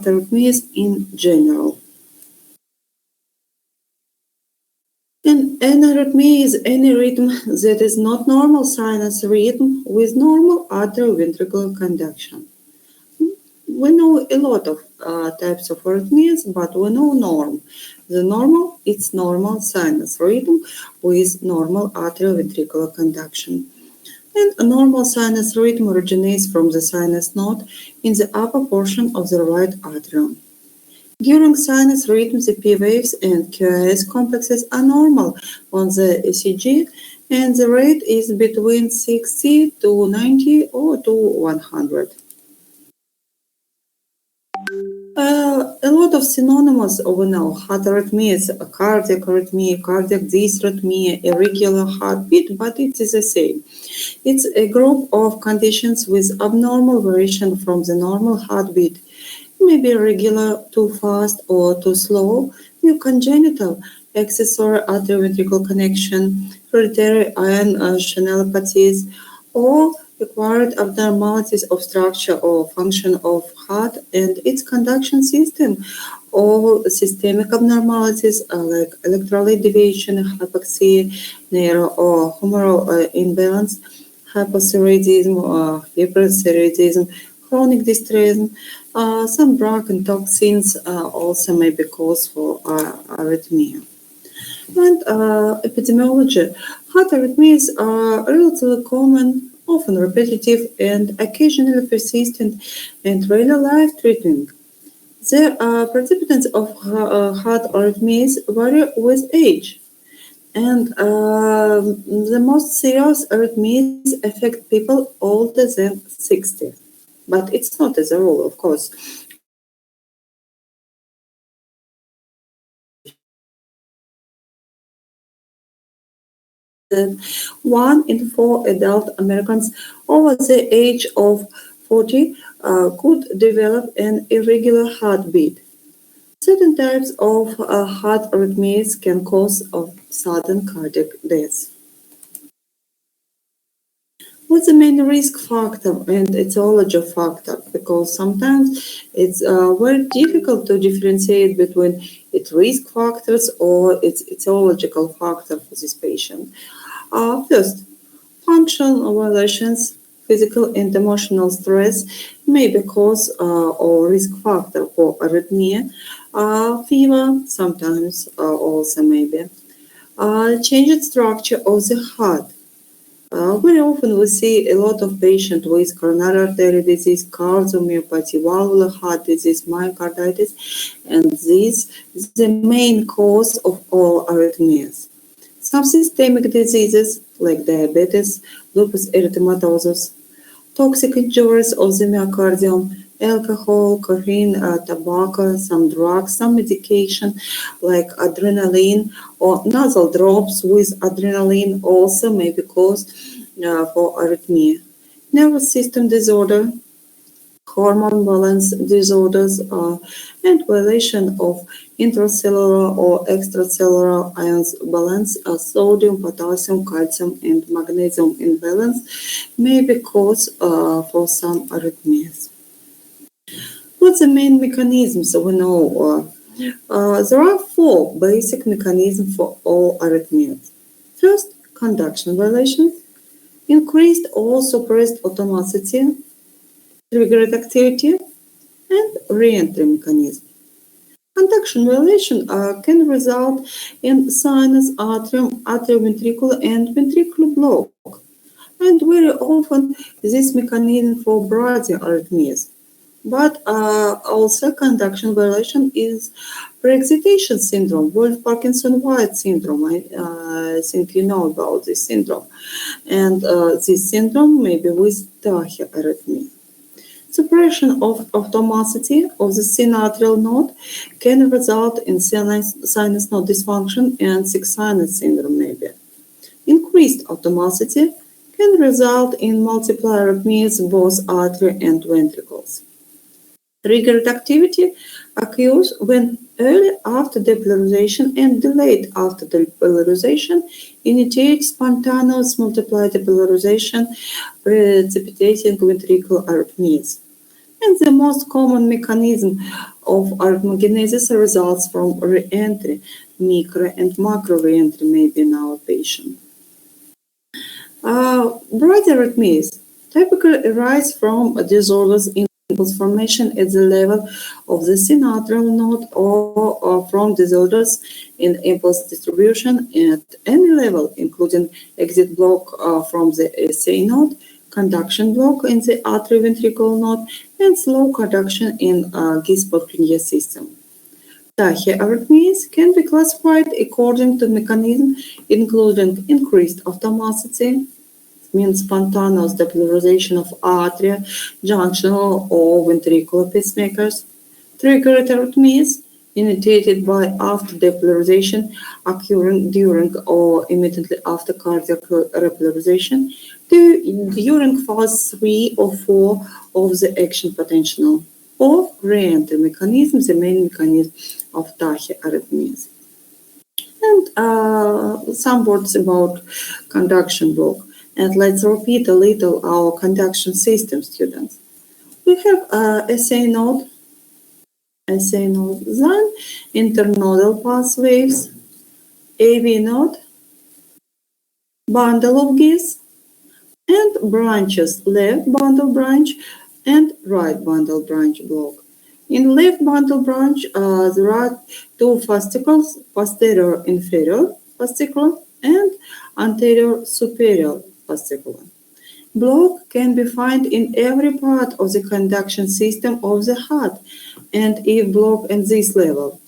arrhythmias in general. An arrhythmia is any rhythm that is not normal sinus rhythm with normal atrioventricular conduction. We know a lot of types of arrhythmias, but we know norm. The normal, it's normal sinus rhythm with normal atrioventricular conduction. And a normal sinus rhythm originates from the sinus node in the upper portion of the right atrium. During sinus rhythm, the P waves and QRS complexes are normal on the ECG, and the rate is between 60 to 90 or to 100. A lot of synonyms we know: heart arrhythmias, cardiac arrhythmia, cardiac dysrhythmia, irregular heartbeat, but it is the same. It's a group of conditions with abnormal variation from the normal heartbeat. Maybe irregular, too fast or too slow, new congenital, accessory atrioventricular connection, hereditary ion channelopathies, or acquired abnormalities of structure or function of heart and its conduction system, or systemic abnormalities like electrolyte deviation, hypoxia, neuro or humoral imbalance, hypothyroidism or hyperthyroidism, chronic distress. Some drug and toxins also may be cause for arrhythmia. And epidemiology. Heart arrhythmias are relatively common, often repetitive, and occasionally persistent and rarely life-threatening. The participants of heart arrhythmias vary with age, and the most serious arrhythmias affect people older than 60. But it's not as a rule, of course. One in four adult Americans over the age of 40 could develop an irregular heartbeat. Certain types of heart arrhythmias can cause sudden cardiac death. What's the main risk factor and etiology factor? Because sometimes it's very difficult to differentiate between its risk factors or its etiological factor for this patient. First, functional violations, physical and emotional stress may be cause or risk factor for arrhythmia. Fever sometimes also maybe. Changed structure of the heart. Very often we see a lot of patients with coronary artery disease, cardiomyopathy, valvular heart disease, myocarditis, and this is the main cause of all arrhythmias. Some systemic diseases like diabetes, lupus erythematosus, toxic injuries of the myocardium, alcohol, caffeine, tobacco, some drugs, some medication like adrenaline or nasal drops with adrenaline also may be cause for arrhythmia. Nervous system disorder, hormone balance disorders, and violation of intracellular or extracellular ions balance, sodium, potassium, calcium, and magnesium imbalance may be cause for some arrhythmias. What's the main mechanisms we know? There are four basic mechanisms for all arrhythmias. First, conduction violations, increased or suppressed automaticity, triggered activity, and re-entry mechanism. Conduction violation can result in sinus, atrium, atrioventricular, and ventricular block. And very often this mechanism for bradyarrhythmias. But also conduction violation is pre-excitation syndrome, Wolff-Parkinson-White syndrome. I think you know about this syndrome. And this syndrome may be with tachyarrhythmia. Suppression of automaticity of the sinoatrial node can result in sinus node dysfunction and sick sinus syndrome maybe. Increased automaticity can result in multiple arrhythmias, both artery and ventricles. Triggered activity occurs when early after depolarization and delayed after depolarization initiates spontaneous multiple depolarization, precipitating ventricular arrhythmias. And the most common mechanism of arrhythmogenesis results from re-entry, micro and macro re-entry maybe in our patient. Bradyarrhythmias typically arise from disorders in impulse formation at the level of the synaptic node or from disorders in impulse distribution at any level, including exit block from the SA node, conduction block in the atrioventricular node, and slow conduction in Gisborne system. Tachyarrhythmias can be classified according to mechanism, including increased automaticity, means spontaneous depolarization of atria, junctional or ventricular pacemakers, triggered arrhythmias initiated by after depolarization occurring during or immediately after cardiac repolarization during phase 3 or 4 of the action potential, or re-entry mechanism, the main mechanism of tachyarrhythmias. And some words about conduction block. And let's repeat a little our conduction system, students. We have SA node, then internodal pathways, AV node, bundle of GIS, and branches, left bundle branch and right bundle branch block. In left bundle branch, there are two fascicles, posterior inferior fascicle and anterior superior fascicle. Block can be found in every part of the conduction system of the heart, and if block at this level.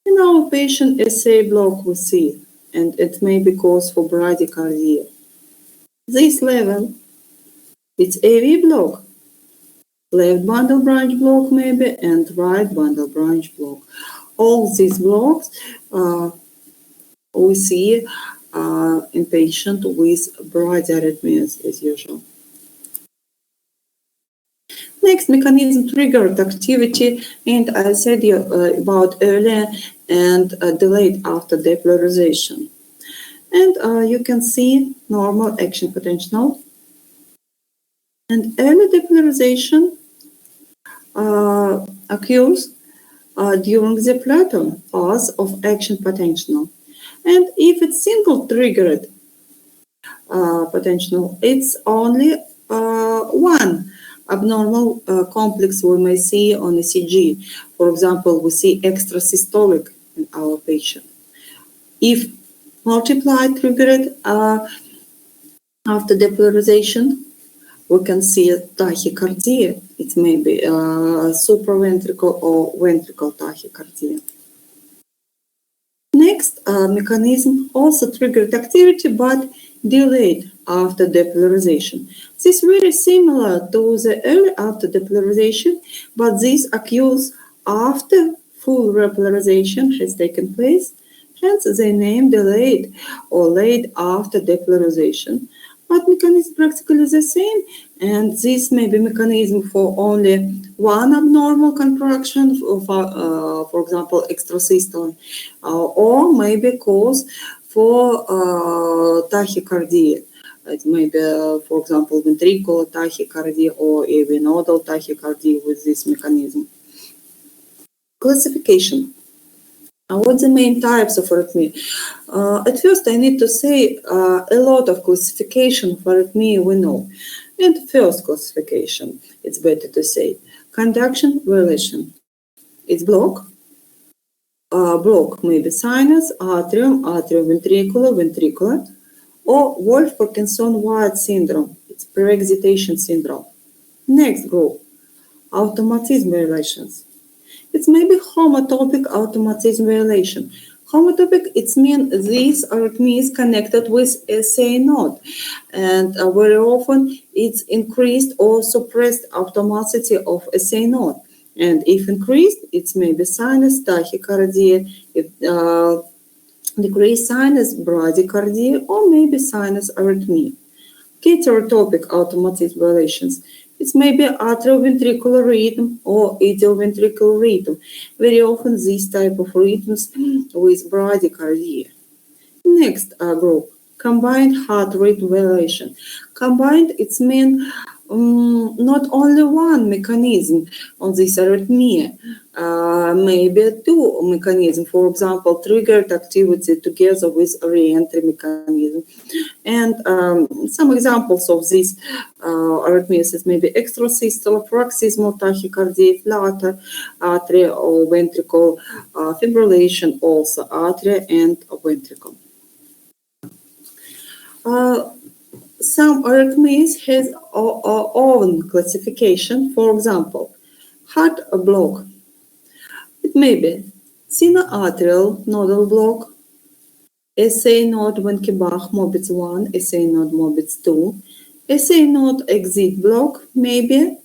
In our patient SA block we see, and it may be cause for bradycardia. This level, it's AV block, left bundle branch block maybe, and right bundle branch block. All these blocks we see in patient with bradyarrhythmias as usual. Next mechanism triggered activity, and I said about earlier and delayed after depolarization. And you can see normal action potential. And early depolarization occurs during the plateau phase of action potential. And if it's single triggered potential, it's only one abnormal complex we may see on ECG. For example, we see extrasystolic in our patient. If multiplied triggered after depolarization, we can see tachycardia. It may be supraventricular or ventricular tachycardia. Next mechanism also triggered activity but delayed after depolarization. This is very similar to the early after depolarization, but this occurs after full repolarization has taken place. Hence, the name delayed or late after depolarization. But mechanism practically the same, and this may be mechanism for only one abnormal contraction, for example, extrasystole, or maybe cause for tachycardia. It may be, for example, ventricular tachycardia or even nodal tachycardia with this mechanism. Classification. What the main types of arrhythmia? At first, I need to say a lot of classification for arrhythmia we know. And first classification, it's better to say, conduction violation. It's block. Block may be sinus, atrium, atrioventricular, ventricular, or Wolff-Parkinson-White syndrome. It's pre-excitation syndrome. Next group, automatism violations. It may be homotopic automatism violation. Homotopic, it means these arrhythmias connected with SA node, and very often it's increased or suppressed automaticity of SA node. And if increased, it may be sinus tachycardia, if decreased sinus bradycardia, or maybe sinus arrhythmia. Heterotopic automatic violations. It may be atrioventricular rhythm or idioventricular rhythm. Very often these type of rhythms with bradycardia. Next group, combined heart rate violation. Combined, it means not only one mechanism on this arrhythmia, maybe two mechanisms, for example, triggered activity together with re-entry mechanism. And some examples of these arrhythmias is maybe extrasystola, paroxysmal tachycardia, flutter, atria or ventricle, fibrillation, also atria and ventricle. Some arrhythmias has our own classification. For example, heart block. It may be sinoatrial nodal block, SA node Wenckebach Mobitz 1, SA node Mobitz 2, SA node exit block, maybe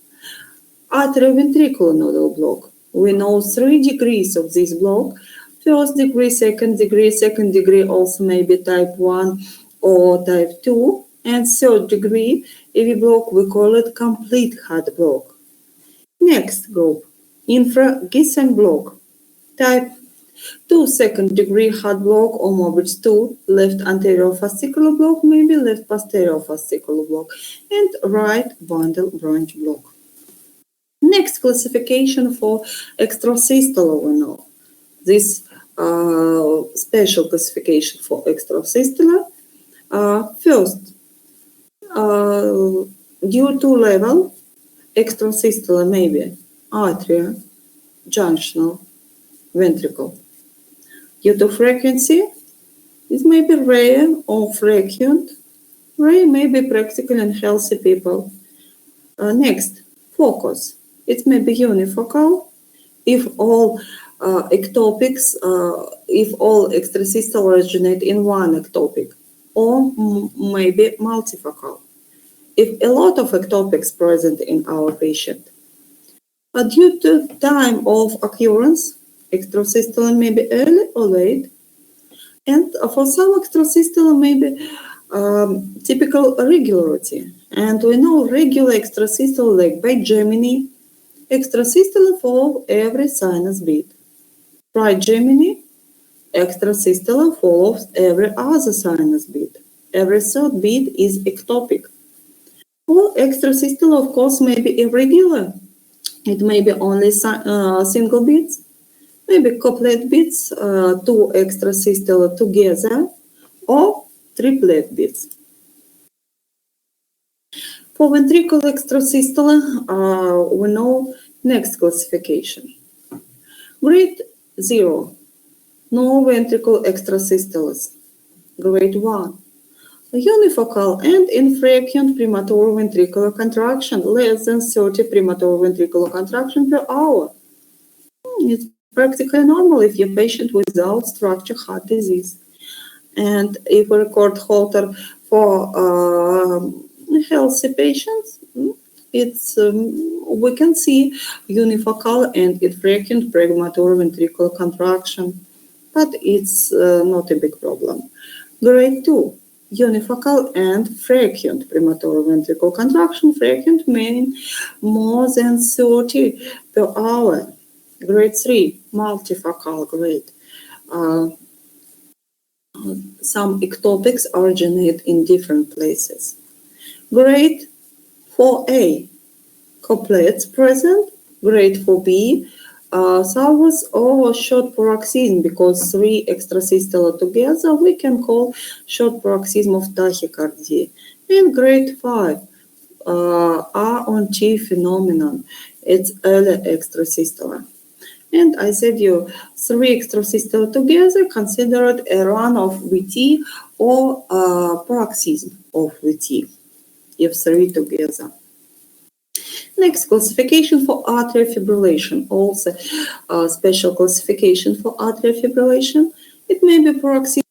atrioventricular nodal block. We know 3 degrees of this block. First degree, second degree also maybe type 1 or type 2. And third degree AV block, we call it complete heart block. Next group, infra-Gissen block, type 2 second degree heart block or Mobitz 2, left anterior fascicular block, maybe left posterior fascicular block, and right bundle branch block. Next classification for extrasystola, we know. This special classification for extrasystola. First, due to level, extrasystola maybe atria, junctional, ventricle. Due to frequency, it may be rare or frequent. Rare may be practical in healthy people. Next, focus. It may be unifocal if all ectopics, if all extrasystola originate in one ectopic, or maybe multifocal if a lot of ectopics present in our patient. Due to time of occurrence, extrasystola may be early or late, and for some extrasystola may be typical regularity. And we know regular extrasystola, like by Gemini, extrasystola follow every sinus beat. Right Gemini, extrasystola follows every other sinus beat. Every third beat is ectopic. Or extrasystola, of course, may be irregular. It may be only single beats, maybe couplet beats, 2 extrasystola together, or triplet beats. For ventricular extrasystola, we know next classification. Grade 0, no ventricle extrasystolas. Grade 1, unifocal and infrequent premature ventricular contraction, less than 30 premature ventricular contraction per hour. It's practically normal if you're a patient without structural heart disease. And if we record Holter for healthy patients, it's we can see unifocal and infrequent premature ventricular contraction, but it's not a big problem. Grade 2, unifocal and frequent premature ventricular contraction. Frequent meaning more than 30 per hour. Grade 3, multifocal grade. Some ectopics originate in different places. Grade 4A, couplets present. Grade 4B, salvus or short paroxysm, because 3 extrasystola together we can call short paroxysm of tachycardia. And grade 5, R-on-T phenomenon. It's early extrasystola. And I said 3 extrasystola together considered a run of VT or paroxysm of VT, if 3 together. Next, classification for atrial fibrillation, also a special classification for atrial fibrillation. It may be paroxysmal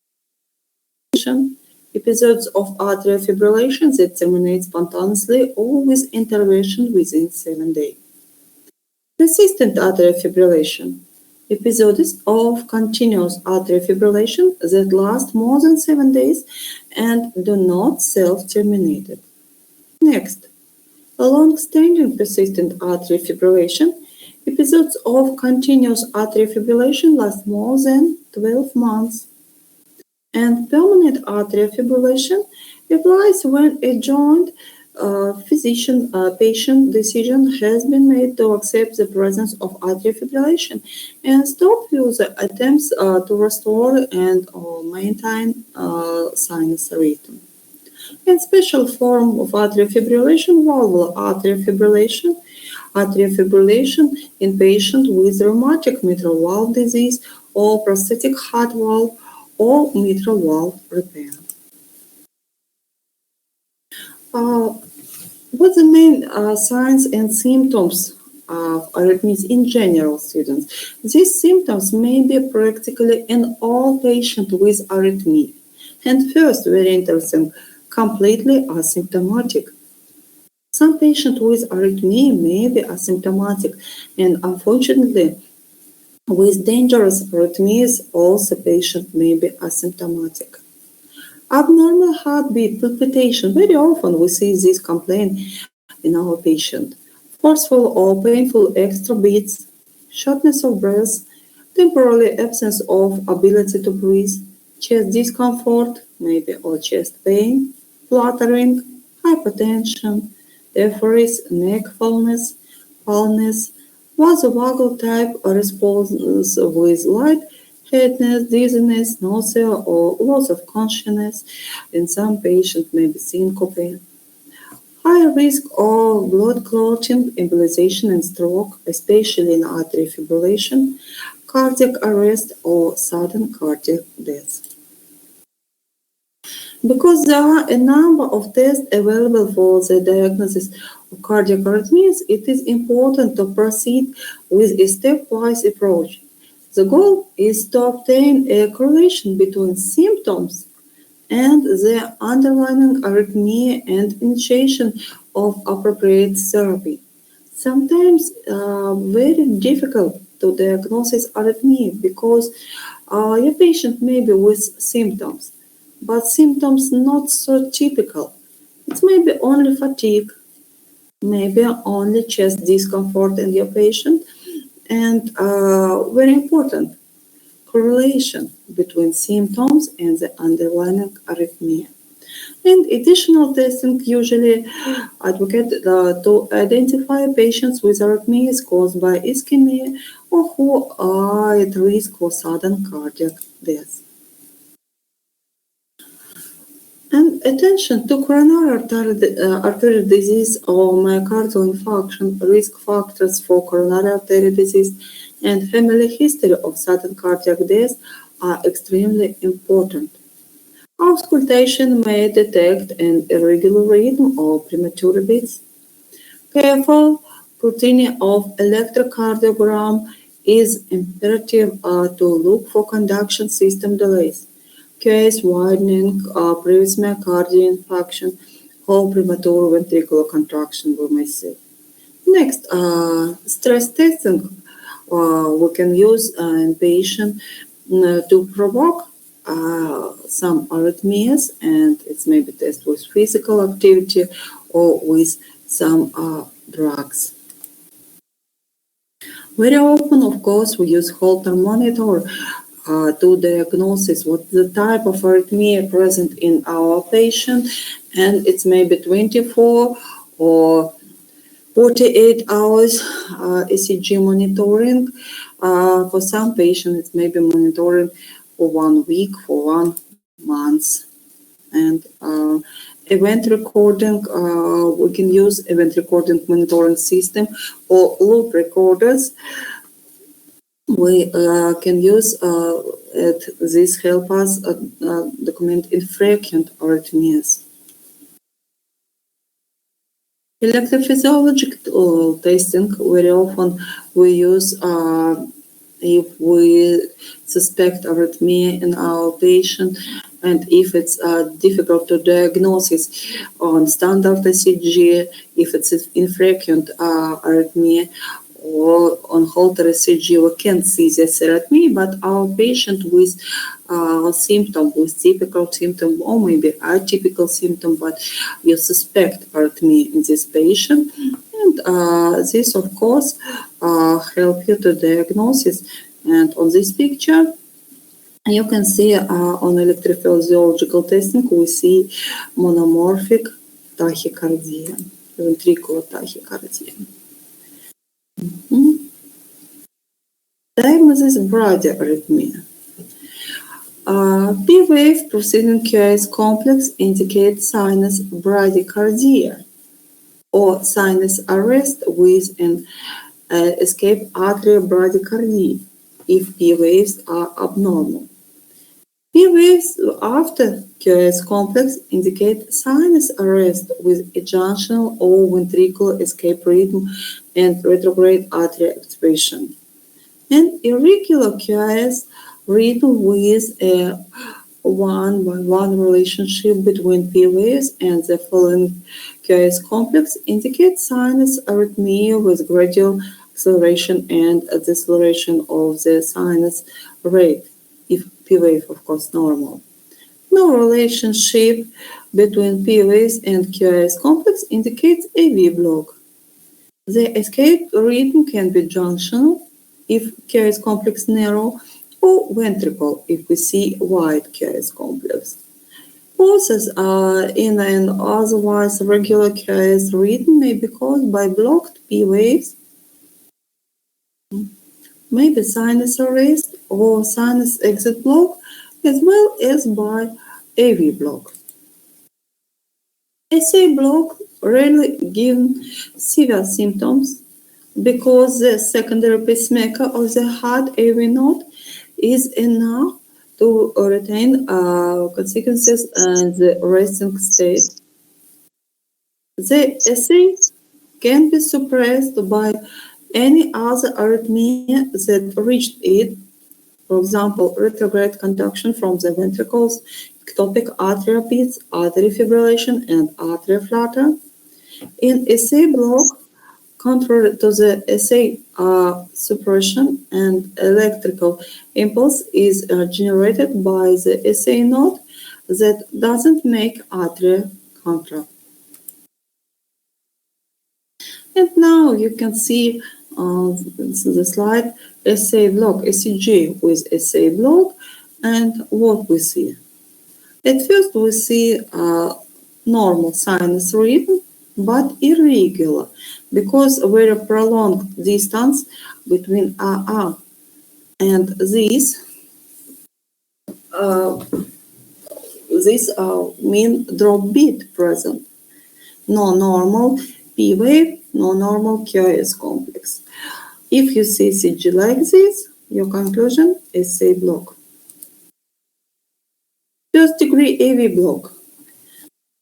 episodes of atrial fibrillation that terminate spontaneously or with intervention within 7 days. Persistent atrial fibrillation, episodes of continuous atrial fibrillation that last more than 7 days and do not self-terminate. Next, a long-standing persistent atrial fibrillation, episodes of continuous atrial fibrillation last more than 12 months. And permanent atrial fibrillation applies when a joint Patient decision has been made to accept the presence of atrial fibrillation and stop user attempts to restore and or maintain sinus rhythm. And special form of atrial fibrillation, valvular atrial fibrillation in patient with rheumatic mitral valve disease or prosthetic heart valve or mitral valve repair. Uh, What the main signs and symptoms of arrhythmias in general, students? These symptoms may be practically in all patients with arrhythmia. And first, very interesting, completely asymptomatic. Some patients with arrhythmia may be asymptomatic, and unfortunately, with dangerous arrhythmias, also patients may be asymptomatic. Abnormal heartbeat palpitation. Very often we see this complaint in our patient. Forceful or painful extra beats, shortness of breath, temporary absence of ability to breathe, chest discomfort, maybe or chest pain, fluttering, hypertension, diaphragm, neck fullness, vasovagal type response with light headache, dizziness, nausea, or loss of consciousness. In some patients, maybe syncope. High risk of blood clotting, embolization, and stroke, especially in atrial fibrillation, cardiac arrest, or sudden cardiac death. Because there are a number of tests available for the diagnosis of cardiac arrhythmias, it is important to proceed with a stepwise approach. The goal is to obtain a correlation between symptoms and the underlying arrhythmia and initiation of appropriate therapy. Sometimes very difficult to diagnose arrhythmia because your patient may be with symptoms, but symptoms not so typical. It may be only fatigue, maybe only chest discomfort in your patient, and very important correlation between symptoms and the underlying arrhythmia. And additional testing usually advocate to identify patients with arrhythmias caused by ischemia or who are at risk for sudden cardiac death. And attention to coronary artery disease or myocardial infarction, risk factors for coronary artery disease, and family history of sudden cardiac death are extremely important. Auscultation may detect an irregular rhythm or premature beats. Careful scrutiny of electrocardiogram is imperative to look for conduction system delays, case widening, previous myocardial infarction, or premature ventricular contraction we may see. Next, stress testing we can use in patient to provoke some arrhythmias, and it's maybe test with physical activity or with some drugs. Very often, of course, we use Holter monitor to diagnose what the type of arrhythmia present in our patient, and it's maybe 24 or 48 hours ECG monitoring. For some patients, it may be monitoring for 1 week, for 1 month. And event recording, we can use event recording monitoring system or loop recorders. We can use this help us document infrequent arrhythmias. Electrophysiological testing, very often we use if we suspect arrhythmia in our patient and if it's difficult to diagnose on standard ECG, if it's infrequent arrhythmia, or on Holter ECG, we can see this arrhythmia, but our patient with symptom, with typical symptom or maybe atypical symptom, but you suspect arrhythmia in this patient, and this of course help you to diagnosis. And on this picture, you can see on electrophysiological testing, we see monomorphic tachycardia, ventricular tachycardia. Mhm. Diagnosis bradyarrhythmia. P-wave preceding QRS complex indicates sinus bradycardia or sinus arrest with an escape atrial bradycardia if P waves are abnormal. P waves after QRS complex indicate sinus arrest with junctional or ventricular escape rhythm and retrograde atrial activation. And irregular QRS rhythm with a one-by-one relationship between P waves and the following QRS complex indicates sinus arrhythmia with gradual acceleration and deceleration of the sinus rate, if P wave, of course, normal. No relationship between P waves and QRS complex indicates AV block. The escape rhythm can be junctional if QRS complex narrow or ventricle if we see wide QRS complex. Pauses in an otherwise regular QRS rhythm may be caused by blocked P waves, maybe sinus arrest or sinus exit block, as well as by AV block. SA block rarely gives severe symptoms because the secondary pacemaker of the heart AV node is enough to retain consequences and the resting state. The SA can be suppressed by any other arrhythmia that reached it, for example, retrograde conduction from the ventricles, ectopic atrial beats, artery fibrillation, and atrial flutter. In SA block, contrary to the SA suppression, and electrical impulse is generated by the SA node that doesn't make atria contract. And now you can see the slide SA block, ECG with SA block, and what we see. At first we see normal sinus rhythm, but irregular because very prolonged distance between RR and this mean drop beat present. No normal P wave, no normal QRS complex. If you see CG like this, your conclusion is SA block. First degree AV block.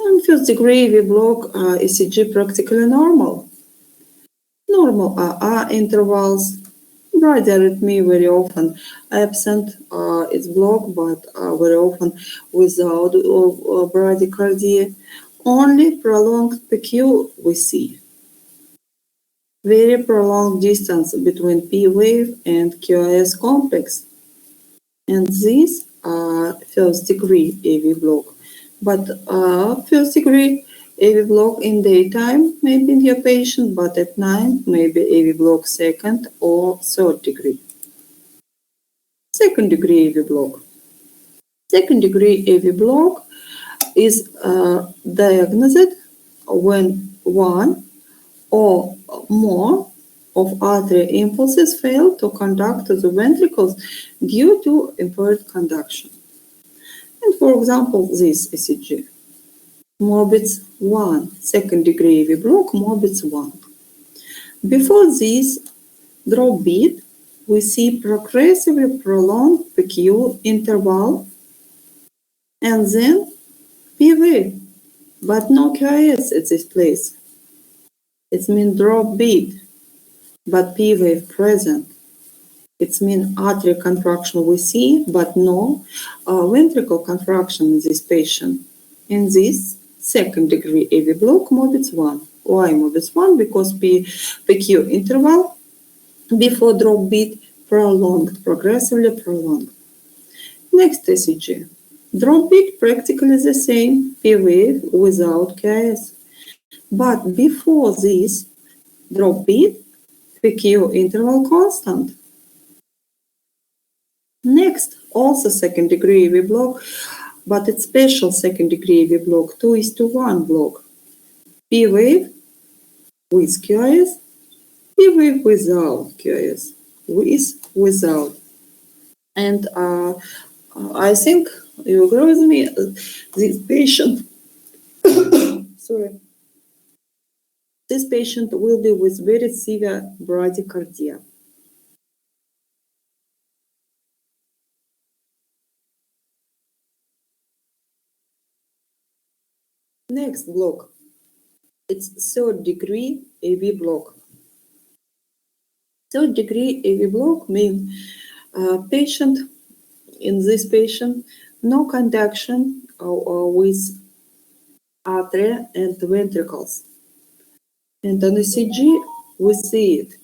And first degree AV block ECG practically normal. Normal RR intervals. Bradyarrhythmia very often absent, it's blocked, but very often without bradycardia. Only prolonged PQ we see. Very prolonged distance between P wave and QRS complex. And these are first degree AV block. But first degree AV block in daytime may be in your patient, but at night maybe AV block second or third degree. Second degree AV block. Second degree AV block is diagnosed when one or more of artery impulses fail to conduct to the ventricles due to impaired conduction. And for example, this ECG. Morbitz 1, second degree AV block, Morbitz 1. Before this drop beat, we see progressively prolonged PQ interval and then P wave, but no QRS at this place. It means drop beat, but P wave present. It means atrial contraction we see, but no ventricle contraction in this patient. In this second degree AV block, Morbitz 1. Why Morbitz 1? Because PQ interval before drop beat prolonged, progressively prolonged. Next ECG. Drop beat practically the same, P wave without QRS. But before this drop beat, PQ interval constant. Next, also second degree AV block, but it's special second degree AV block, 2:1 block. P wave with QRS, P wave without QRS, without. And I think you agree with me, this patient, sorry, this patient will be with very severe bradycardia. Next block, it's third degree AV block. Third degree AV block means patient, in this patient, no conduction with atria and ventricles. And on ECG, we see it.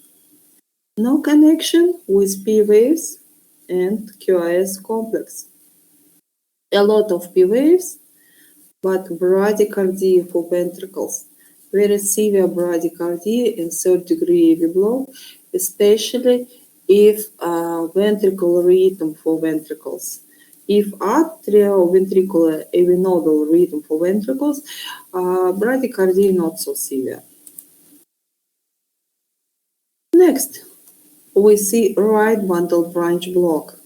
No connection with P waves and QRS complex. A lot of P waves, but bradycardia for ventricles. Very severe bradycardia in third degree AV block, especially if ventricular rhythm for ventricles. If atrioventricular AV nodal rhythm for ventricles, bradycardia not so severe. Next, we see right bundle branch block.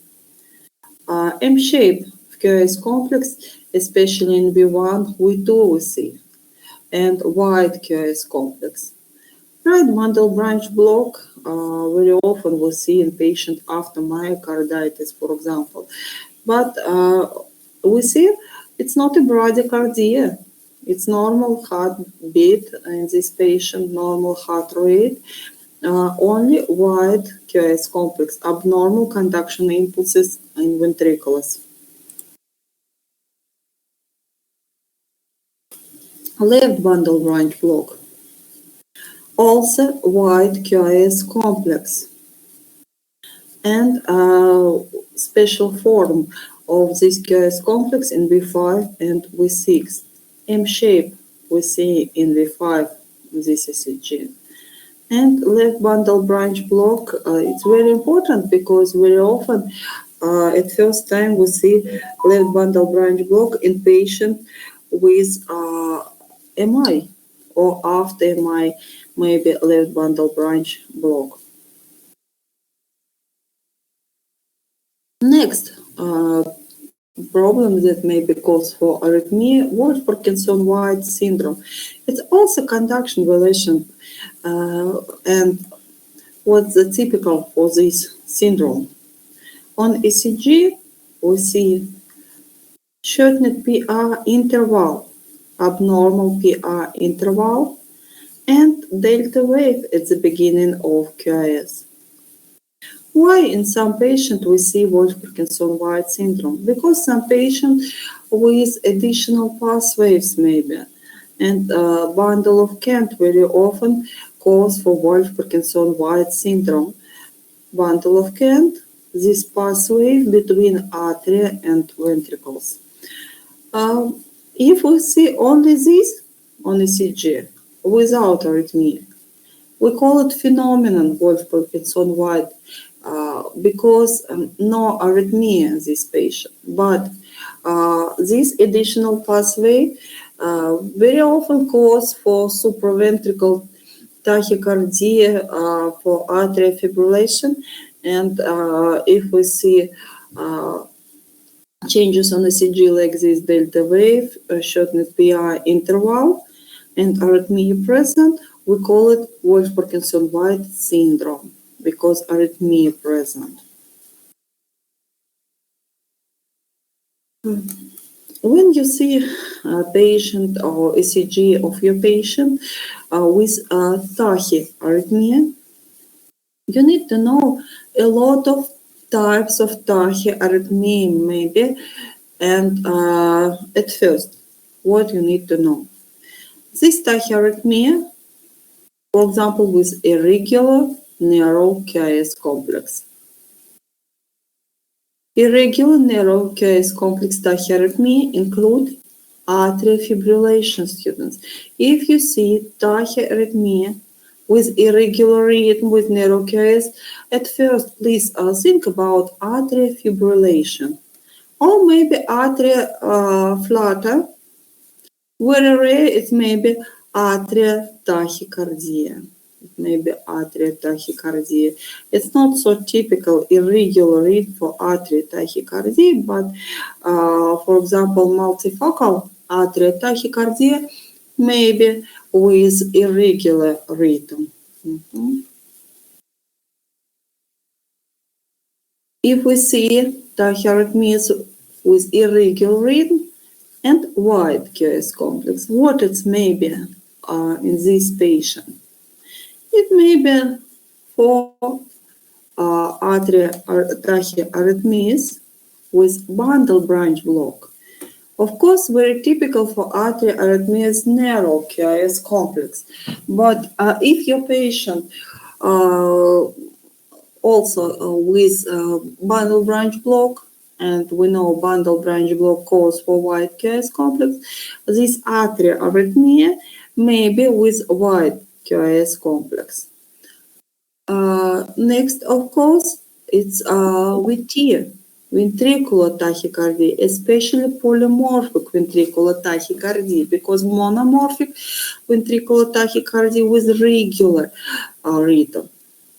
M-shape QRS complex, especially in V1, V2 we see, and wide QRS complex. Right bundle branch block very often we see in patient after myocarditis, for example. But we see it's not a bradycardia. It's normal heartbeat in this patient, normal heart rate. Only wide QRS complex, abnormal conduction impulses in ventriculus. Left bundle branch block. Also wide QRS complex. And special form of this QRS complex in V5 and V6. M-shape we see in V5, this ECG. And left bundle branch block, it's very important because very often at first time we see left bundle branch block in patient with MI or after MI, maybe left bundle branch block. Next problem that may be cause for arrhythmia, Wolff-Parkinson-White syndrome. It's also conduction violation, and what's the typical for this syndrome? On ECG, we see shortened PR interval, abnormal PR interval, and delta wave at the beginning of QRS. Why in some patients we see Wolff-Parkinson-White syndrome? Because some patients with additional pulse waves maybe, and bundle of Kent very often cause for Wolff-Parkinson-White syndrome. Bundle of Kent, this pulse wave between atria and ventricles. If we see only this on ECG without arrhythmia, we call it phenomenon Wolff-Parkinson-White because no arrhythmia in this patient. But this additional pathway very often cause for supraventricular tachycardia, for atrial fibrillation, and if we see changes on ECG like this delta wave, shortened PR interval, and arrhythmia present, we call it Wolff-Parkinson-White syndrome because arrhythmia present. When you see a patient or ECG of your patient with tachyarrhythmia, you need to know a lot of types of tachyarrhythmia maybe, and at first, what you need to know. This tachyarrhythmia, for example, with irregular narrow QRS complex. Irregular narrow QRS complex tachyarrhythmia include atrial fibrillation, students. If you see tachyarrhythmia with irregular rhythm with narrow QRS, at first please think about atrial fibrillation or maybe atrial flutter. Very rare it may be atrial tachycardia. It may be atrial tachycardia. It's not so typical irregular rhythm for atrial tachycardia, but for example, multifocal atrial tachycardia maybe with irregular rhythm. If we see tachyarrhythmias with irregular rhythm and wide QS complex, what it may be in this patient? It may be for atrial tachyarrhythmias with bundle branch block. Of course, very typical for atrial arrhythmias narrow QRS complex. But if your patient also with bundle branch block, and we know bundle branch block calls for wide QRS complex, this atrial arrhythmia may be with wide QRS complex. Next, of course, it's VT, ventricular tachycardia, especially polymorphic ventricular tachycardia, because monomorphic ventricular tachycardia with regular rhythm.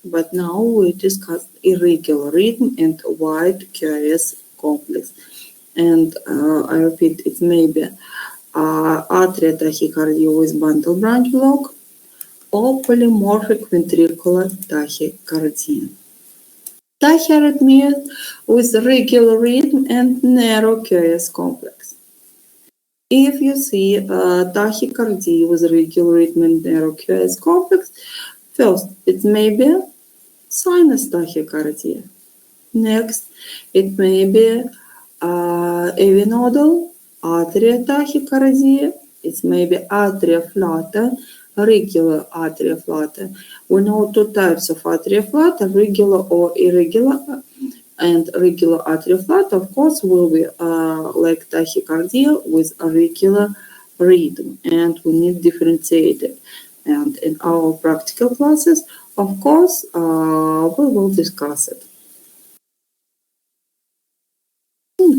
But now we discuss irregular rhythm and wide QRS complex. And I repeat, it may be atrial tachycardia with bundle branch block, or polymorphic ventricular tachycardia. Tachyarrhythmia with regular rhythm and narrow QRS complex. If you see tachycardia with regular rhythm and narrow QRS complex, first, it may be sinus tachycardia. Next, it may be avinodal atrial tachycardia. It may be atria flutter, regular atria flutter. We know two types of atria flutter, regular or irregular. And regular atria flutter, of course, will be like tachycardia with a regular rhythm, and we need differentiated. And in our practical classes, of course, we will discuss it.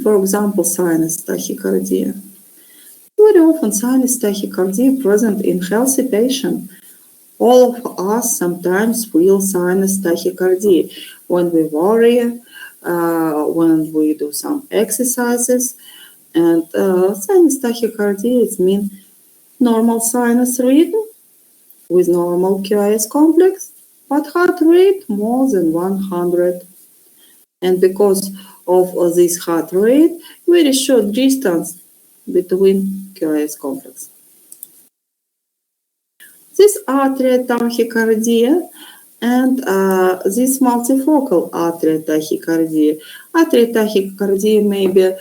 For example, sinus tachycardia. Very often, sinus tachycardia present in healthy patient. All of us sometimes feel sinus tachycardia when we worry, when we do some exercises, and sinus tachycardia it means normal sinus rhythm with normal QRS complex, but heart rate more than 100. And because of this heart rate, very short distance between QRS complex. This atrial tachycardia and this multifocal atrial tachycardia. Atrial tachycardia may be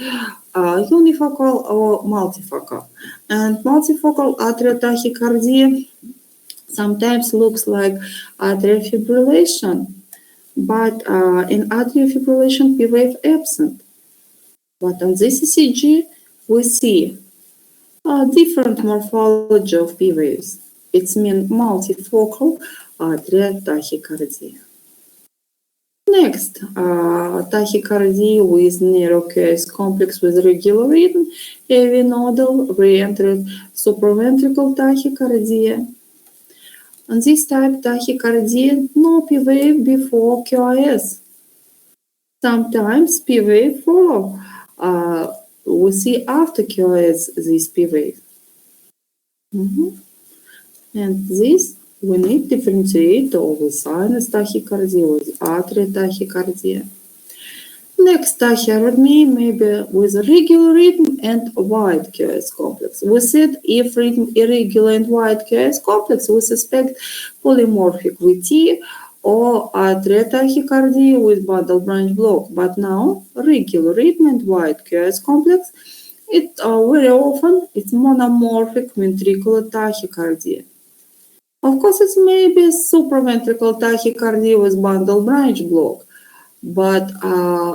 unifocal or multifocal. And multifocal atrial tachycardia sometimes looks like atrial fibrillation, but in atrial fibrillation, P wave absent. But on this ECG, we see a different morphology of P waves. It means multifocal atrial tachycardia. Next, tachycardia with narrow QRS complex with regular rhythm, avinodal re-entered supraventricular tachycardia. And this type tachycardia, no P wave before QRS. Sometimes P wave follow. We see after QRS this P wave. And this we need to differentiate over sinus tachycardia with atrial tachycardia. Next, tachyarrhythmia may be with regular rhythm and wide QRS complex. We said if rhythm irregular and wide QRS complex, we suspect polymorphic VT or atrial tachycardia with bundle branch block. But now, regular rhythm and wide QRS complex, it very often it's monomorphic ventricular tachycardia. Of course, it may be supraventricular tachycardia with bundle branch block, but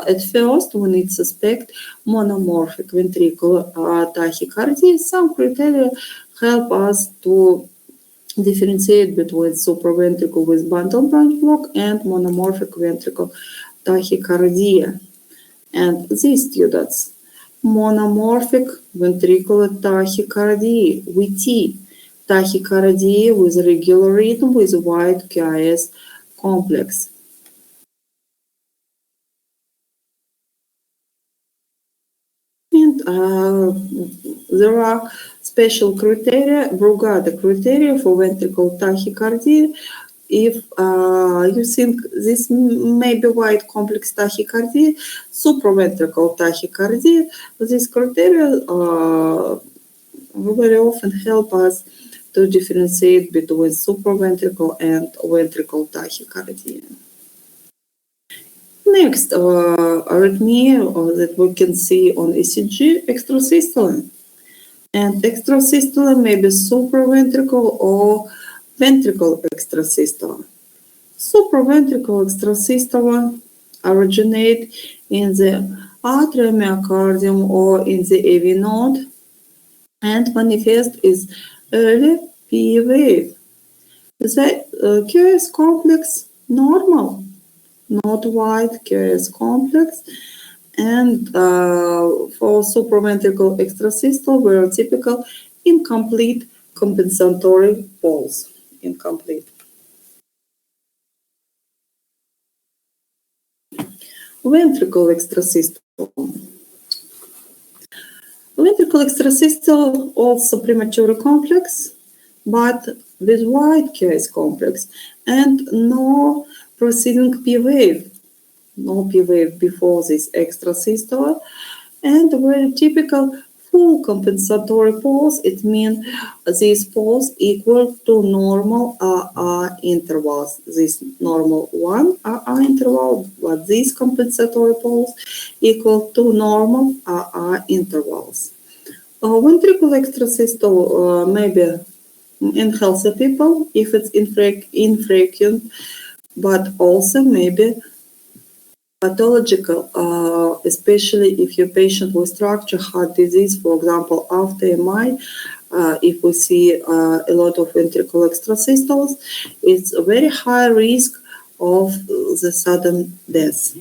at first we need to suspect monomorphic ventricular tachycardia. Some criteria help us to differentiate between supraventricular with bundle branch block and monomorphic ventricular tachycardia. And these students, monomorphic ventricular tachycardia, VT, tachycardia with regular rhythm with wide QRS complex. And there are special criteria, Brugada criteria for ventricular tachycardia. If you think this may be wide complex tachycardia, supraventricular tachycardia, these criteria very often help us to differentiate between supraventricular and ventricular tachycardia. Next, arrhythmia that we can see on ECG, extrasystoline. And extrasystoline may be supraventricular or ventricular extrasystoline. Supraventricular extrasystoline originate in the atrial myocardium or in the AV node and manifest as early P wave. The QS complex normal, not wide QS complex, and for supraventricular extrasystole, very typical incomplete compensatory pulse. Incomplete. Ventricular extrasystole. Ventricular extrasystole also premature complex, but with wide QS complex and no preceding P wave. No P wave before this extrasystole, and very typical full compensatory pulse. It means this pulse equal to normal RR intervals. This normal 1 RR interval, but this compensatory pulse equal to normal RR intervals. Ventricular extrasystole maybe in healthy people if it's infrequent, but also maybe pathological, especially if your patient with structural heart disease, for example, after MI, if we see a lot of ventricular extrasystoles, it's a very high risk of the sudden death.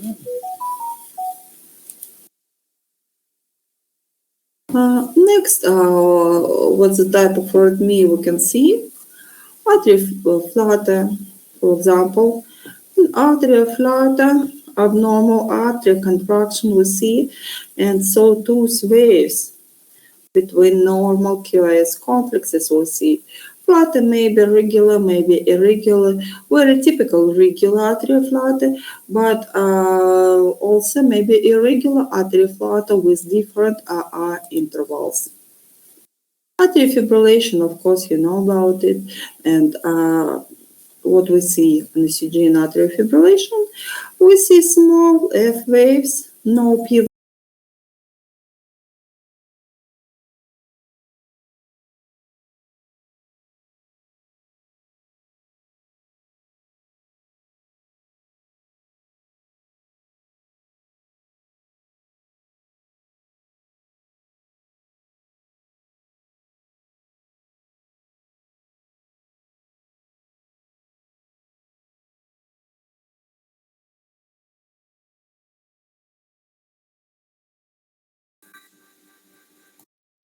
Next, what's the type of arrhythmia we can see? Atrial flutter, for example. In atrial flutter, abnormal atrial contraction we see, and sawtooth waves between normal QRS complexes we see. Flutter may be regular, maybe irregular, very typical regular atrial flutter, but also maybe irregular atrial flutter with different RR intervals. Atrial fibrillation, of course, you know about it, and what we see in ECG in atrial fibrillation, we see small F waves, no P.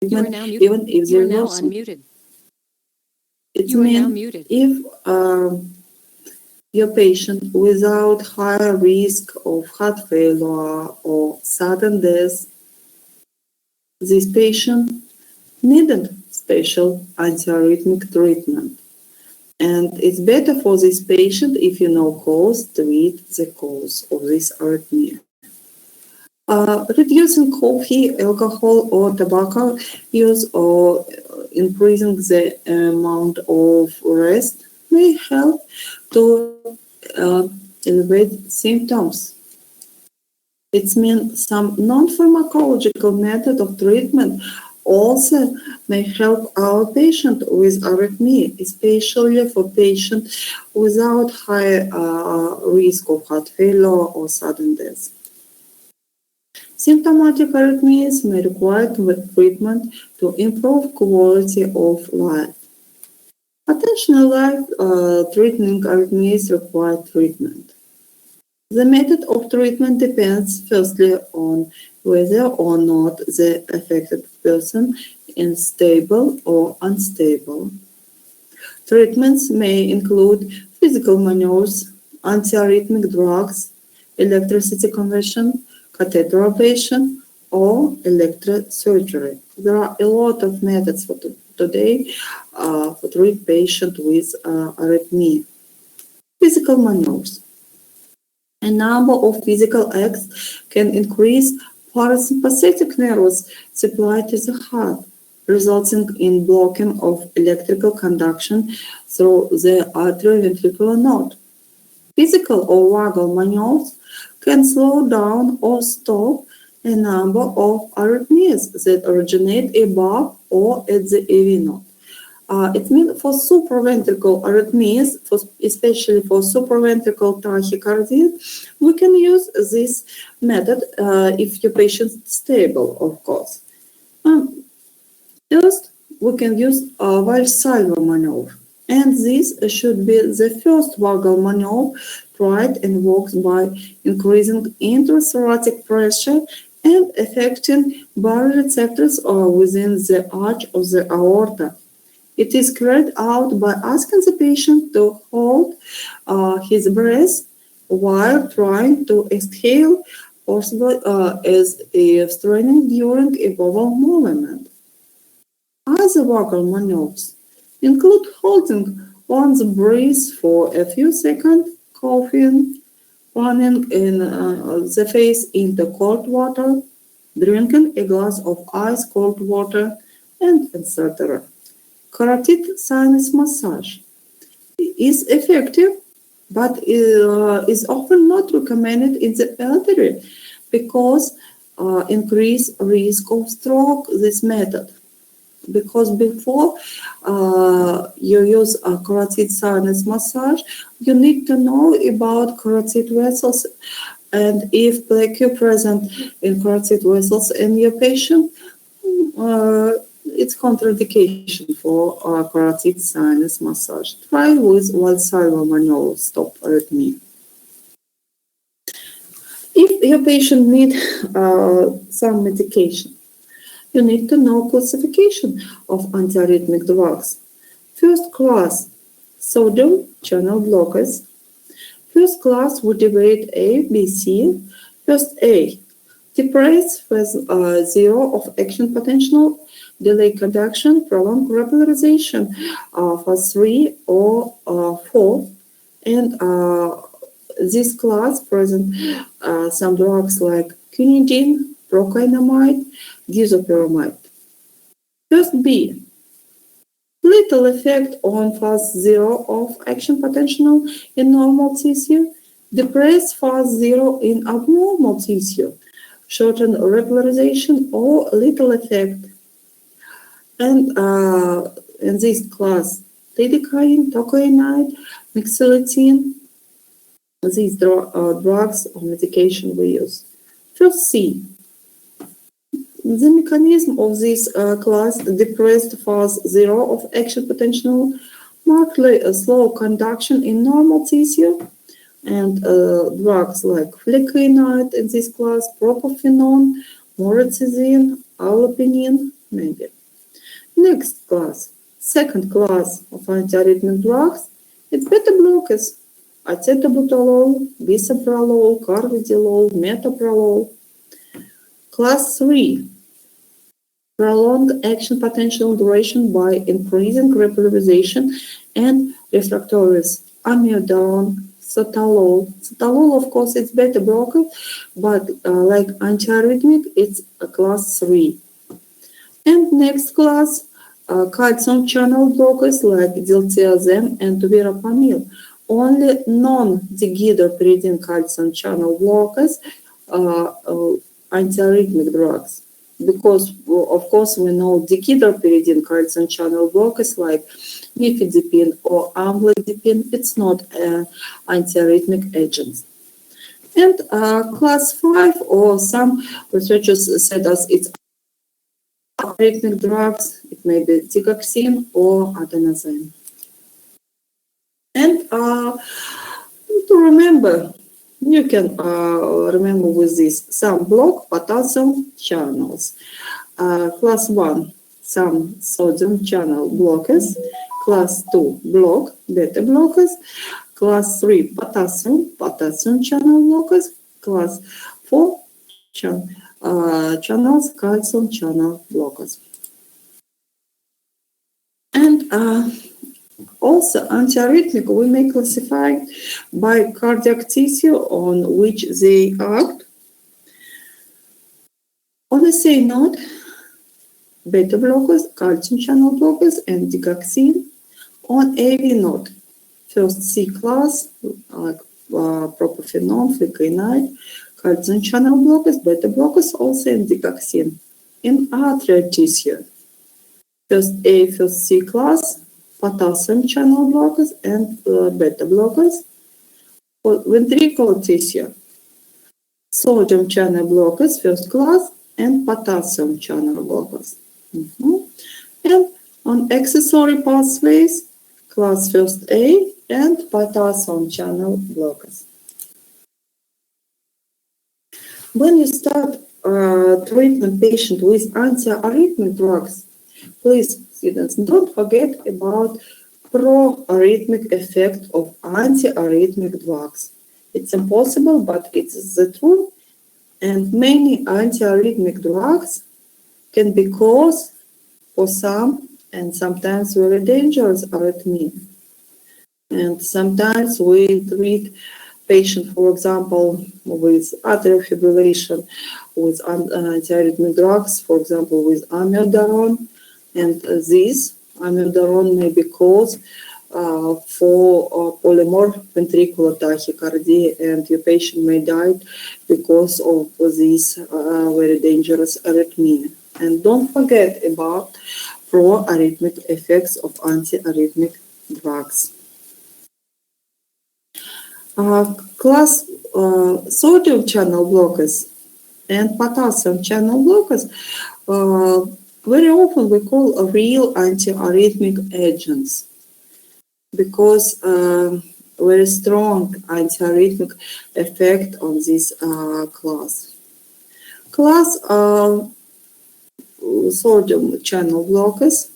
You are now muted. Even if You are there now was, unmuted. it You are now means muted. if your patient without higher risk of heart failure or sudden death, this patient needed special antiarrhythmic treatment. And it's better for this patient if you know cause, treat the cause of this arrhythmia. Reducing coffee, alcohol, or tobacco use or increasing the amount of rest may help to elevate symptoms. It means some non-pharmacological method of treatment also may help our patient with arrhythmia, especially for patients without high risk of heart failure or sudden death. Symptomatic arrhythmias may require treatment to improve quality of life. Attentional life-threatening arrhythmias require treatment. The method of treatment depends firstly on whether or not the affected person is stable or unstable. Treatments may include physical maneuvers, antiarrhythmic drugs, electricity conversion, catheter ablation, or electrosurgery. There are a lot of methods for today for treat patient with arrhythmia. Physical maneuvers. A number of physical acts can increase parasympathetic nervous supply to the heart, resulting in blocking of electrical conduction through the atrioventricular node. Physical or vagal maneuvers can slow down or stop a number of arrhythmias that originate above or at the AV node. It means for supraventricular arrhythmias, especially for supraventricular tachycardia, we can use this method if your patient is stable, of course. First, we can use a Valsalva maneuver, and this should be the first vagal maneuver tried and works by increasing intrathoracic pressure and affecting baroreceptors within the arch of the aorta. It is carried out by asking the patient to hold his breath while trying to exhale, possibly as if straining during a bowel movement. Other vagal maneuvers include holding one's breath for a few seconds, coughing, running in the face into cold water, drinking a glass of ice cold water, and etc. Carotid sinus massage is effective, but is often not recommended in the elderly because increased risk of stroke. This method, because before you use a carotid sinus massage, you need to know about carotid vessels, and if plaque present in carotid vessels in your patient, it's contraindication for carotid sinus massage. Try with Valsalva maneuver, stop arrhythmia. If your patient needs some medication, you need to know classification of antiarrhythmic drugs. First class, sodium channel blockers. First class would debate A, B, C. First A, depress with zero of action potential, delay conduction, prolonged repolarization for 3 or 4. And this class present some drugs like quinidine, procainamide, disopyramide. First B, little effect on phase 0 of action potential in normal tissue, depress phase 0 in abnormal tissue, shorten repolarization or little effect. And in this class, lidocaine, tocoinide, mexiletine, these drugs or medication we use. First C, the mechanism of this class, depressed phase 0 of action potential, markedly slow conduction in normal tissue, and drugs like flecainide in this class, propofenone, moretizine, allopurinol, maybe. Next class, second class of antiarrhythmic drugs, it's beta blockers, acetabutalol, bisoprolol, carvedilol, metoprolol. Class 3, prolonged action potential duration by increasing repolarization and refractories, amiodarone, sotalol. Sotalol, of course, it's beta blocker, but like antiarrhythmic, it's a class 3. And next class, calcium channel blockers like diltiazem and verapamil. Only non-dihydropyridine calcium channel blockers are antiarrhythmic drugs. Because, of course, we know dihydropyridine calcium channel blockers like nifedipine or amlodipine, it's not antiarrhythmic agents. And class 5, or some researchers said us it's arrhythmic drugs, it may be digoxin or adenosine. And to remember, you can remember with this, some block potassium channels. Class 1, some sodium channel blockers, class 2 beta blockers, class 3 potassium channel blockers, class 4 channels, calcium channel blockers. And also antiarrhythmic we may classify by cardiac tissue on which they act. On the same note, beta blockers, calcium channel blockers, and digoxin. On AV node, first C class, like propafenone, flecainide, calcium channel blockers, beta blockers, also and digoxin. In arterial tissue, first A, first C class, potassium channel blockers and beta blockers. For ventricular tissue, sodium channel blockers, first class, and potassium channel blockers. And on accessory pathways, class first A and potassium channel blockers. When you start treatment patient with antiarrhythmic drugs, please, students, don't forget about pro-arrhythmic effect of antiarrhythmic drugs. It's impossible, but it's the truth. And many antiarrhythmic drugs can be cause for some and sometimes very dangerous arrhythmia. And sometimes we treat patient, for example, with atrial fibrillation, with antiarrhythmic drugs, for example, with amiodarone, and this amiodarone may be caused for polymorphic ventricular tachycardia, and your patient may die because of this very dangerous arrhythmia. And don't forget about pro-arrhythmic effects of antiarrhythmic drugs. Class sodium channel blockers and potassium channel blockers very often we call real antiarrhythmic agents because very strong antiarrhythmic effect on this class. Class sodium channel blockers,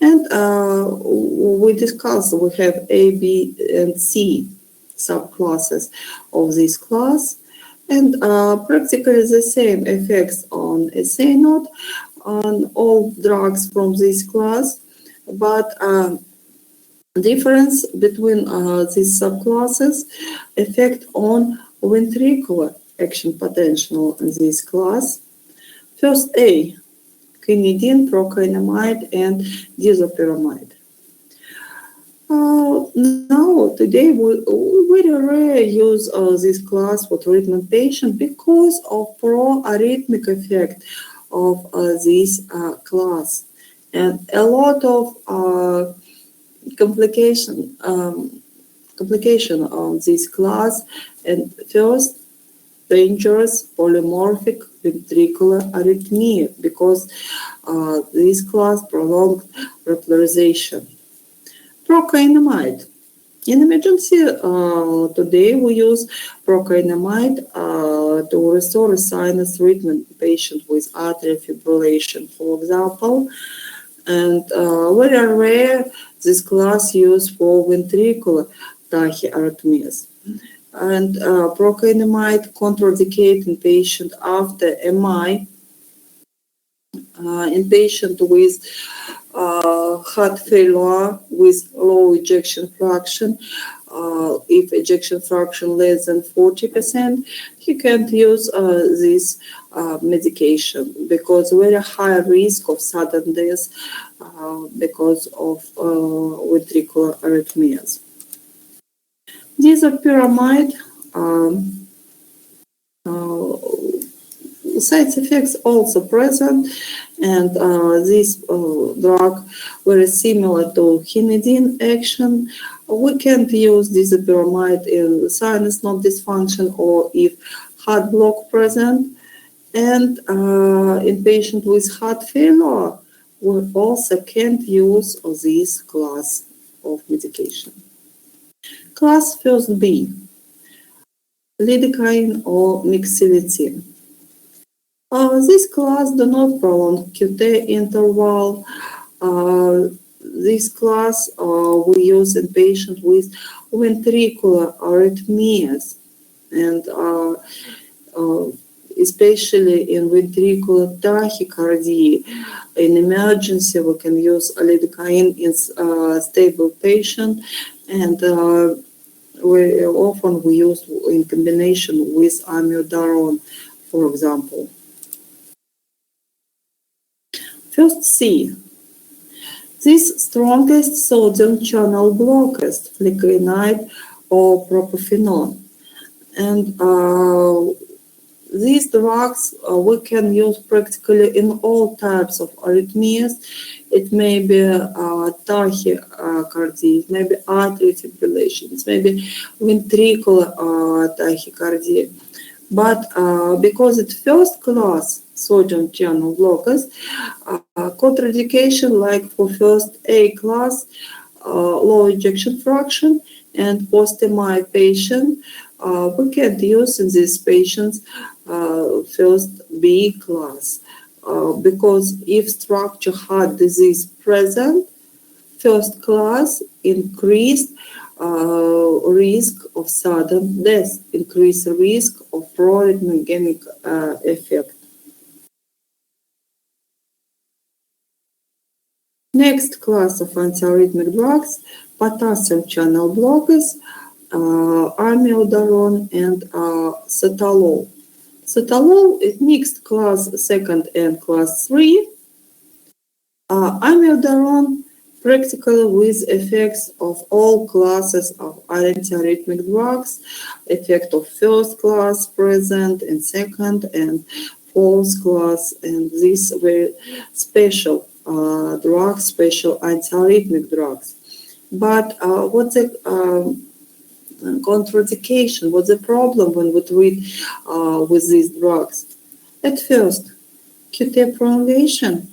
and we discussed we have A, B, and C subclasses of this class, and practically the same effects on SA node on all drugs from this class, but difference between these subclasses effect on ventricular action potential in this class. First A, quinidine, procainamide, and disopyramide. Now, today, we very rare use this class for treatment patient because of pro-arrhythmic effect of this class. And a lot of complication on this class, and first, dangerous polymorphic ventricular arrhythmia because this class prolonged repolarization. Procainamide. In emergency, today we use procainamide to restore a sinus treatment patient with atrial fibrillation, for example. And very rare this class used for ventricular tachyarrhythmias. And procainamide contraindicated in patient after MI, in patient with heart failure with low ejection fraction. If ejection fraction less than 40%, you can't use this medication because very high risk of sudden death because of ventricular arrhythmias. Disopyramide side effects also present, and this drug very similar to quinidine action. We can't use disopyramide in sinus node dysfunction or if heart block present, and in patient with heart failure we also can't use this class of medication. Class first B, lidocaine or mixilitine. This class do not prolong QT interval. This class we use in patients with ventricular arrhythmias and especially in ventricular tachycardia. In emergency, we can use lidocaine in stable patient, and very often we use in combination with amiodarone, for example. First C. These strongest sodium channel blockers, flecainide or propafenone. And these drugs we can use practically in all types of arrhythmias. It may be tachycardia, it may be atrial fibrillation, it may be ventricular tachycardia. But because it's first class sodium channel blockers, contraindication like for first A class, low ejection fraction and post-MI patient, we can use in these patients first B class. Because if structure heart disease present, first class increased risk of sudden death, increased risk of proarrhythmogenic effect. Next class of antiarrhythmic drugs, potassium channel blockers, amiodarone and sotalol. Sotalol is mixed class 2nd and class 3. Amiodarone practically with effects of all classes of antiarrhythmic drugs, effect of first class present in second and fourth class, and these very special drugs, special antiarrhythmic drugs. But what's the contraindication? What's the problem when we treat with these drugs? At first, QT prolongation.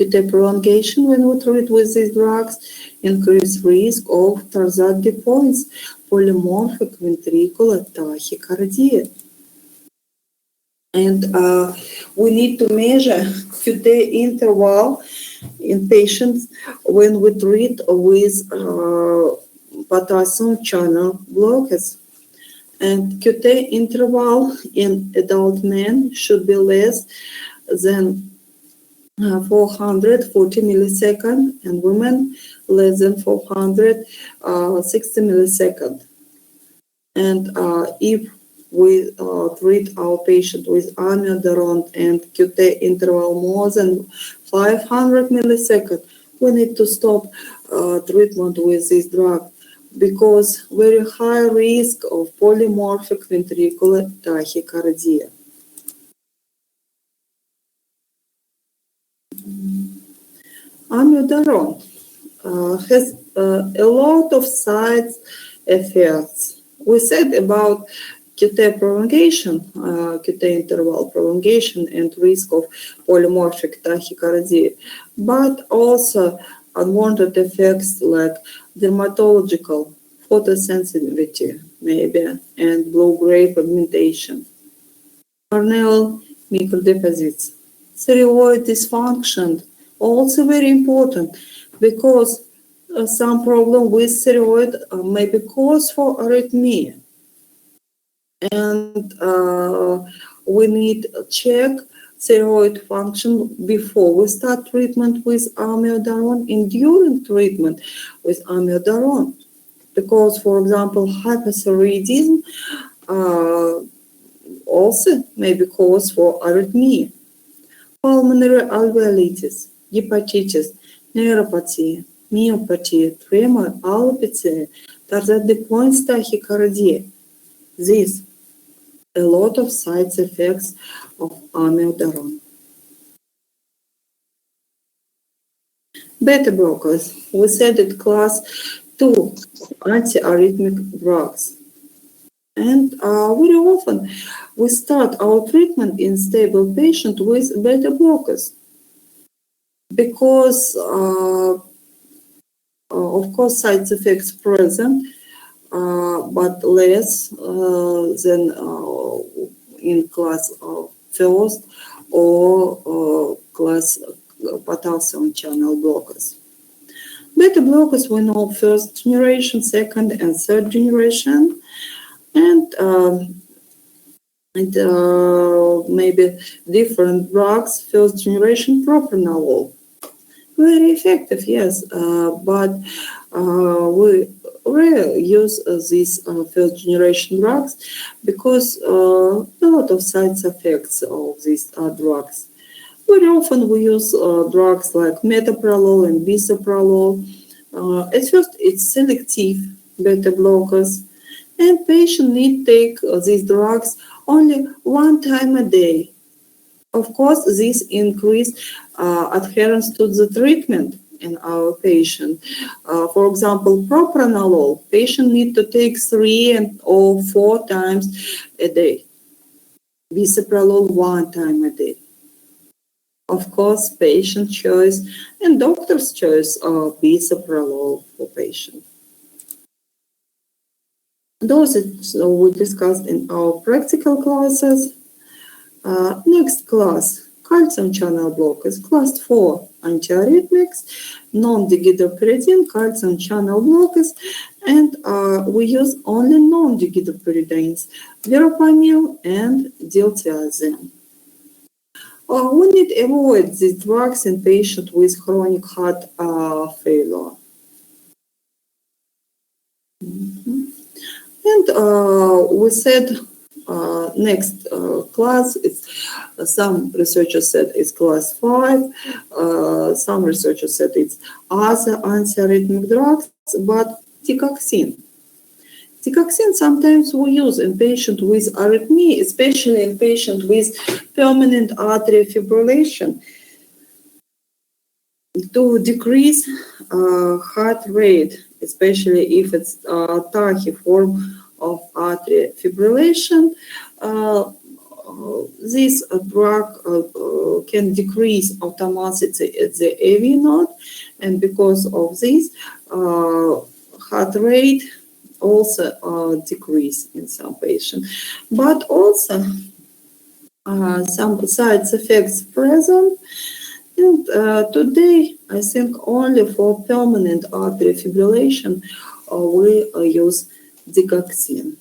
QT prolongation when we treat with these drugs increase risk of Tarzadi points, polymorphic ventricular tachycardia. And we need to measure QT interval in patients when we treat with potassium channel blockers. And QT interval in adult men should be less than 440 milliseconds and women less than 460 milliseconds. And if we treat our patient with amiodarone and QT interval more than 500 milliseconds, we need to stop treatment with this drug because very high risk of polymorphic ventricular tachycardia. Amiodarone has a lot of side effects. We said about QT prolongation, QT interval prolongation and risk of polymorphic tachycardia, but also unwanted effects like dermatological photosensitivity, maybe, and blue-gray pigmentation. Corneal microdeposits. Thyroid dysfunction, also very important because some problem with thyroid may be cause for arrhythmia. And we need to check thyroid function before we start treatment with amiodarone and during treatment with amiodarone. Because, for example, hypothyroidism also may be cause for arrhythmia. Pulmonary alveolitis, hepatitis, neuropathy, myopathy, tremor, alopecia, Tarzadi points tachycardia. These a lot of side effects of amiodarone. Beta blockers, we said it class 2 antiarrhythmic drugs. And very often we start our treatment in stable patient with beta blockers because of course side effects present, but less than in class first or class potassium channel blockers. Beta blockers we know first generation, second and third generation, and maybe different drugs. First generation propranolol, very effective, yes, but we rarely use these first generation drugs because a lot of side effects of these drugs. Very often we use drugs like metoprolol and bisoprolol. At first, it's selective beta blockers, and patients need to take these drugs only one time a day. Of course, this increases adherence to the treatment in our patient. For example, propranolol, patient need to take 3 or 4 times a day. Bisoprolol 1 time a day. Of course, patient choice and doctor's choice of bisoprolol for patient. Doses we discussed in our practical classes. Next class, calcium channel blockers, class 4, antiarrhythmics, non-dihydropyridine calcium channel blockers, and we use only non-dihydropyridines, verapamil and diltiazem. We need to avoid these drugs in patients with chronic heart failure. And we said next class, it's, some researchers said it's class 5, some researchers said it's other antiarrhythmic drugs, but ticagrelor. Ticagrelor sometimes we use in patients with arrhythmia, especially in patients with permanent artery fibrillation, to decrease heart rate, especially if it's tachyform of artery fibrillation. This drug can decrease automaticity at the AV node, and because of this, heart rate also decrease in some patients. But also some side effects present. And today, I think only for permanent artery fibrillation, we use ticagrelor.